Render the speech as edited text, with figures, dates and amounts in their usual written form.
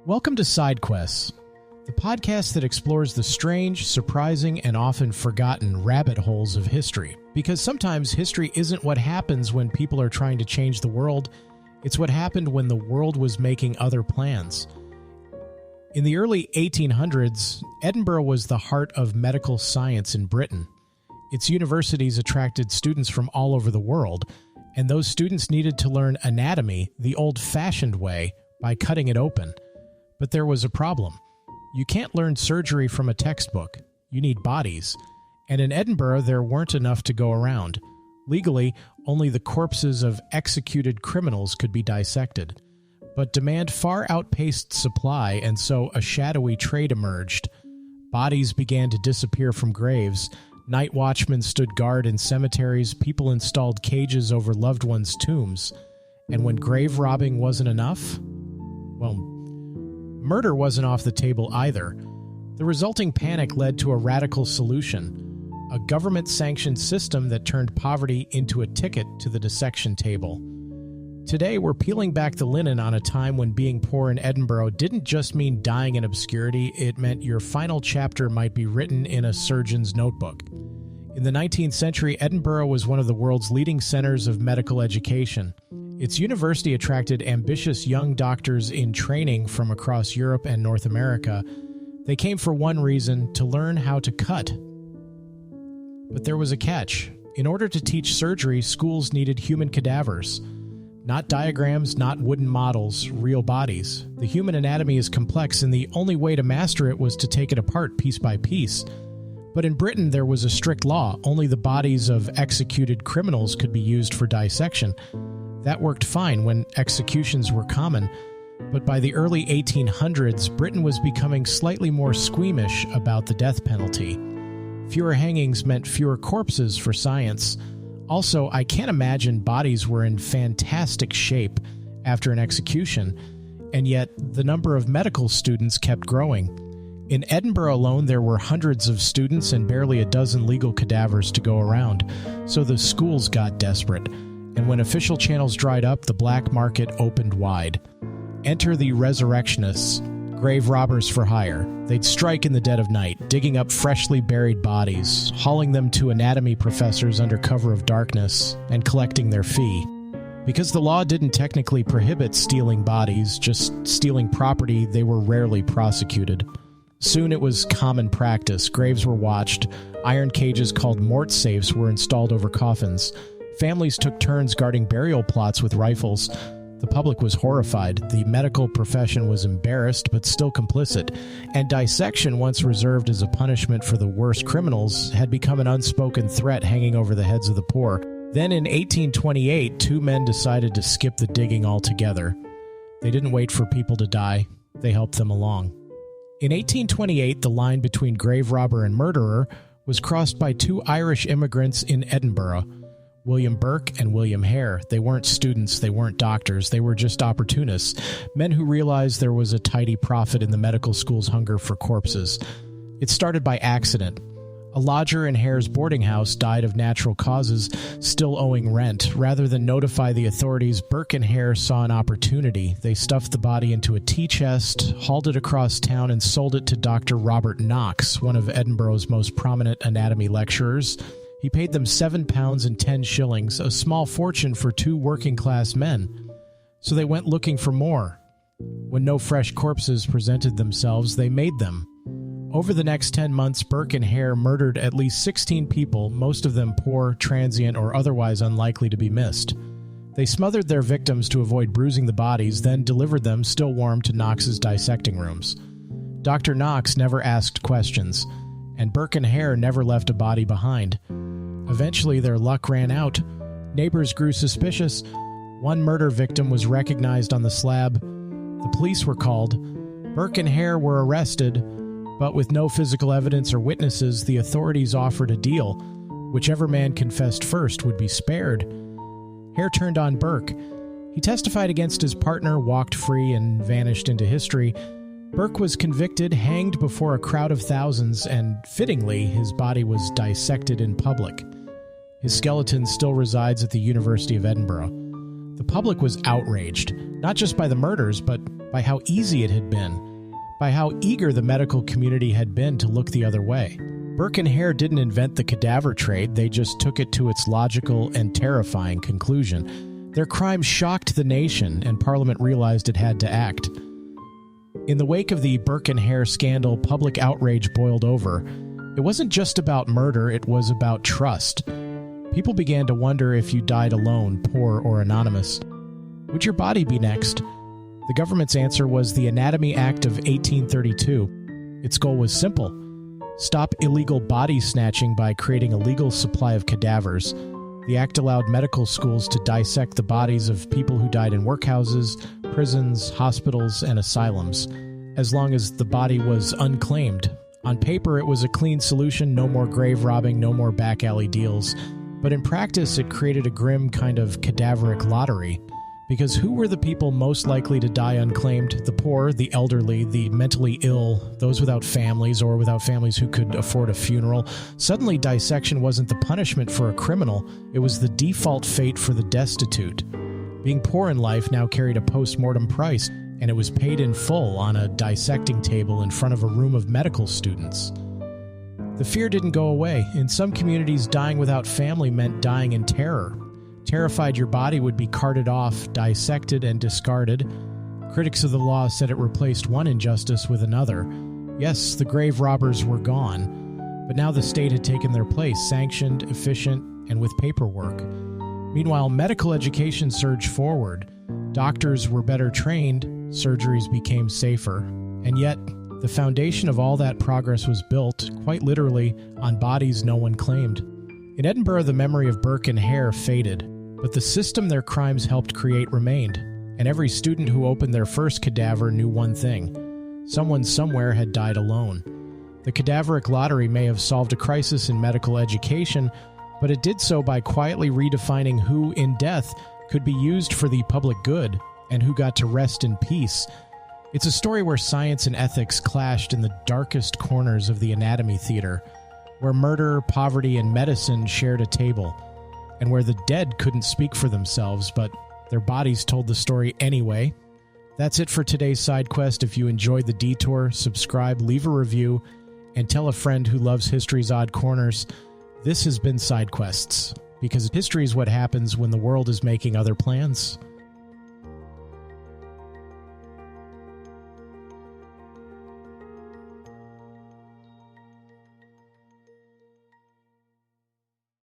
Welcome to Sidequests, the podcast that explores the strange, surprising, and often forgotten rabbit holes of history. Because sometimes history isn't what happens when people are trying to change the world, it's what happened when the world was making other plans. In the early 1800s, Edinburgh was the heart of medical science in Britain. Its universities attracted students from all over the world, and those students needed to learn anatomy the old-fashioned way by cutting it open. But there was a problem. You can't learn surgery from a textbook. You need bodies. And in Edinburgh, there weren't enough to go around. Legally, only the corpses of executed criminals could be dissected. But demand far outpaced supply, and so a shadowy trade emerged. Bodies began to disappear from graves. Night watchmen stood guard in cemeteries. People installed cages over loved ones' tombs. And when grave robbing wasn't enough, well, murder wasn't off the table either. The resulting panic led to a radical solution, a government-sanctioned system that turned poverty into a ticket to the dissection table. Today, we're peeling back the linen on a time when being poor in Edinburgh didn't just mean dying in obscurity, it meant your final chapter might be written in a surgeon's notebook. In the 19th century, Edinburgh was one of the world's leading centers of medical education. Its university attracted ambitious young doctors in training from across Europe and North America. They came for one reason: to learn how to cut. But there was a catch. In order to teach surgery, schools needed human cadavers. Not diagrams, not wooden models, real bodies. The human anatomy is complex, and the only way to master it was to take it apart piece by piece. But in Britain, there was a strict law. Only the bodies of executed criminals could be used for dissection. That worked fine when executions were common, but by the early 1800s, Britain was becoming slightly more squeamish about the death penalty. Fewer hangings meant fewer corpses for science. Also, I can't imagine bodies were in fantastic shape after an execution, and yet the number of medical students kept growing. In Edinburgh alone, there were hundreds of students and barely a dozen legal cadavers to go around, so the schools got desperate. And when official channels dried up, the black market opened wide. Enter the resurrectionists, grave robbers for hire. They'd strike in the dead of night, digging up freshly buried bodies, hauling them to anatomy professors under cover of darkness, and collecting their fee. Because the law didn't technically prohibit stealing bodies, just stealing property, they were rarely prosecuted. Soon it was common practice. Graves were watched. Iron cages called mort safes were installed over coffins. Families took turns guarding burial plots with rifles. The public was horrified. The medical profession was embarrassed, but still complicit. And dissection, once reserved as a punishment for the worst criminals, had become an unspoken threat hanging over the heads of the poor. Then in 1828, two men decided to skip the digging altogether. They didn't wait for people to die. They helped them along. In 1828, the line between grave robber and murderer was crossed by two Irish immigrants in Edinburgh, William Burke and William Hare. They weren't students, they weren't doctors, they were just opportunists, men who realized there was a tidy profit in the medical school's hunger for corpses. It started by accident. A lodger in Hare's boarding house died of natural causes, still owing rent. Rather than notify the authorities, Burke and Hare saw an opportunity. They stuffed the body into a tea chest, hauled it across town, and sold it to Dr. Robert Knox, one of Edinburgh's most prominent anatomy lecturers. He paid them £7 and 10 shillings, a small fortune for two working-class men. So they went looking for more. When no fresh corpses presented themselves, they made them. Over the next 10 months, Burke and Hare murdered at least 16 people, most of them poor, transient, or otherwise unlikely to be missed. They smothered their victims to avoid bruising the bodies, then delivered them, still warm, to Knox's dissecting rooms. Dr. Knox never asked questions, and Burke and Hare never left a body behind. Eventually, their luck ran out. Neighbors grew suspicious. One murder victim was recognized on the slab. The police were called. Burke and Hare were arrested, but with no physical evidence or witnesses, the authorities offered a deal. Whichever man confessed first would be spared. Hare turned on Burke. He testified against his partner, walked free, and vanished into history. Burke was convicted, hanged before a crowd of thousands, and, fittingly, his body was dissected in public. His skeleton still resides at the University of Edinburgh. The The public was outraged, not just by the murders, but by how easy it had been, by how eager the medical community had been to look the other way. Burke and Hare didn't invent the cadaver trade, they just took it to its logical and terrifying conclusion. Their crime shocked the nation, and Parliament realized it had to act. In the wake of the Burke and Hare scandal, public outrage boiled over. It wasn't just about murder, it was about trust. People began to wonder if you died alone, poor or anonymous. Would your body be next? The government's answer was the Anatomy Act of 1832. Its goal was simple: stop illegal body snatching by creating a legal supply of cadavers. The act allowed medical schools to dissect the bodies of people who died in workhouses, prisons, hospitals, and asylums, as long as the body was unclaimed. On paper, it was a clean solution: no more grave robbing, no more back alley deals. But in practice, it created a grim kind of cadaveric lottery. Because who were the people most likely to die unclaimed? The poor, the elderly, the mentally ill, those without families or without families who could afford a funeral. Suddenly, dissection wasn't the punishment for a criminal, it was the default fate for the destitute. Being poor in life now carried a post-mortem price, and it was paid in full on a dissecting table in front of a room of medical students. The fear didn't go away. In some communities, dying without family meant dying in terror. Terrified your body would be carted off, dissected, and discarded. Critics of the law said it replaced one injustice with another. Yes, the grave robbers were gone, but now the state had taken their place, sanctioned, efficient, and with paperwork. Meanwhile, medical education surged forward. Doctors were better trained, surgeries became safer, and yet the foundation of all that progress was built, quite literally, on bodies no one claimed. In Edinburgh, the memory of Burke and Hare faded, but the system their crimes helped create remained, and every student who opened their first cadaver knew one thing: someone somewhere had died alone. The cadaveric lottery may have solved a crisis in medical education, but it did so by quietly redefining who, in death, could be used for the public good, and who got to rest in peace. It's a story where science and ethics clashed in the darkest corners of the anatomy theater, where murder, poverty, and medicine shared a table, and where the dead couldn't speak for themselves, but their bodies told the story anyway. That's it for today's Sidequest. If you enjoyed the detour, subscribe, leave a review, and tell a friend who loves history's odd corners. This has been Sidequests, because history is what happens when the world is making other plans.